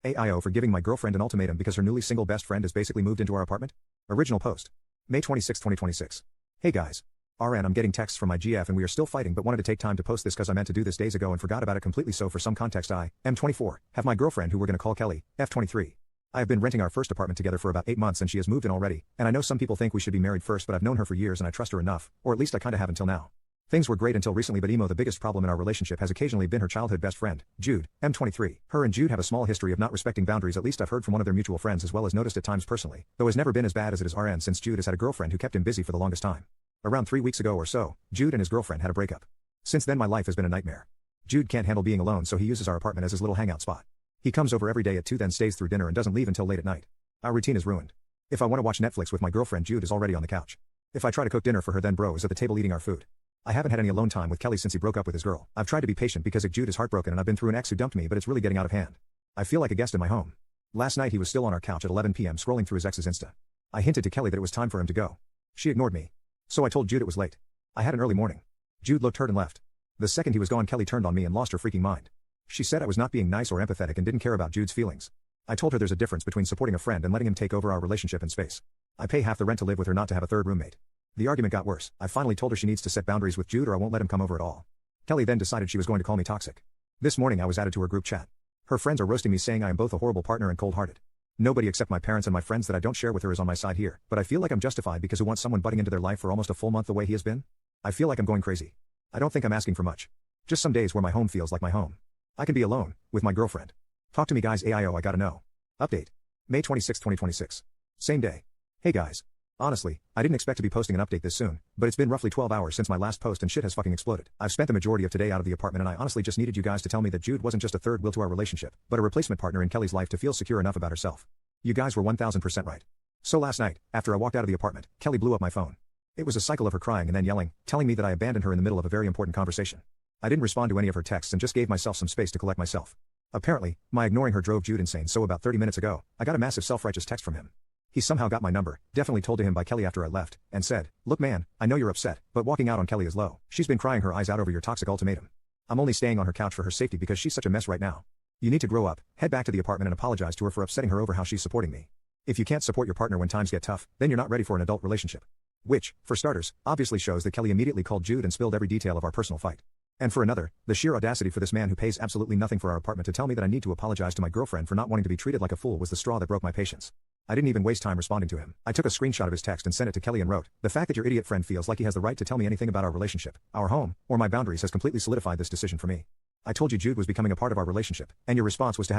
AIO for giving my girlfriend an ultimatum because her newly single best friend has basically moved into our apartment? Original post. May 26, 2026. Hey guys. I'm getting texts from my GF and we are still fighting but wanted to take time to post this cause I meant to do this days ago and forgot about it completely, so for some context I, M24, have my girlfriend who we're gonna call Kelly, F23. I have been renting our first apartment together for about 8 months and she has moved in already, and I know some people think we should be married first but I've known her for years and I trust her enough, or at least I kinda have until now. Things were great until recently, but the biggest problem in our relationship has occasionally been her childhood best friend, Jude, M23. Her and Jude have a small history of not respecting boundaries, at least I've heard from one of their mutual friends as well as noticed at times personally, though it's never been as bad as it is since Jude has had a girlfriend who kept him busy for the longest time. Around 3 weeks ago or so, Jude and his girlfriend had a breakup. Since then my life has been a nightmare. Jude can't handle being alone, so he uses our apartment as his little hangout spot. He comes over every day at 2, then stays through dinner and doesn't leave until late at night. Our routine is ruined. If I want to watch Netflix with my girlfriend, Jude is already on the couch. If I try to cook dinner for her, then bro is at the table eating our food. I haven't had any alone time with Kelly since he broke up with his girl. I've tried to be patient because Jude is heartbroken and I've been through an ex who dumped me, but it's really getting out of hand. I feel like a guest in my home. Last night he was still on our couch at 11 p.m. scrolling through his ex's Insta. I hinted to Kelly that it was time for him to go. She ignored me. So I told Jude it was late. I had an early morning. Jude looked hurt and left. The second he was gone, Kelly turned on me and lost her freaking mind. She said I was not being nice or empathetic and didn't care about Jude's feelings. I told her there's a difference between supporting a friend and letting him take over our relationship and space. I pay half the rent to live with her, not to have a third roommate. The argument got worse. I finally told her she needs to set boundaries with Jude or I won't let him come over at all. Kelly then decided she was going to call me toxic. This morning I was added to her group chat. Her friends are roasting me, saying I am both a horrible partner and cold-hearted. Nobody except my parents and my friends that I don't share with her is on my side here, but I feel like I'm justified because who wants someone butting into their life for almost a full month the way he has been? I feel like I'm going crazy. I don't think I'm asking for much. Just some days where my home feels like my home. I can be alone, with my girlfriend. Talk to me guys, AIO, I gotta know. Update. May 26, 2026. Same day. Hey guys. Honestly, I didn't expect to be posting an update this soon, but it's been roughly 12 hours since my last post and shit has fucking exploded. I've spent the majority of today out of the apartment and I honestly just needed you guys to tell me that Jude wasn't just a third wheel to our relationship, but a replacement partner in Kelly's life to feel secure enough about herself. You guys were 1000% right. So last night, after I walked out of the apartment, Kelly blew up my phone. It was a cycle of her crying and then yelling, telling me that I abandoned her in the middle of a very important conversation. I didn't respond to any of her texts and just gave myself some space to collect myself. Apparently, my ignoring her drove Jude insane, so about 30 minutes ago, I got a massive self-righteous text from him. He somehow got my number, definitely told to him by Kelly after I left, and said, "Look man, I know you're upset, but walking out on Kelly is low. She's been crying her eyes out over your toxic ultimatum. I'm only staying on her couch for her safety because she's such a mess right now. You need to grow up, head back to the apartment and apologize to her for upsetting her over how she's supporting me. If you can't support your partner when times get tough, then you're not ready for an adult relationship." Which, for starters, obviously shows that Kelly immediately called Jude and spilled every detail of our personal fight. And for another, the sheer audacity for this man who pays absolutely nothing for our apartment to tell me that I need to apologize to my girlfriend for not wanting to be treated like a fool was the straw that broke my patience. I didn't even waste time responding to him. I took a screenshot of his text and sent it to Kelly and wrote, "The fact that your idiot friend feels like he has the right to tell me anything about our relationship, our home, or my boundaries has completely solidified this decision for me. I told you Jude was becoming a part of our relationship, and your response was to have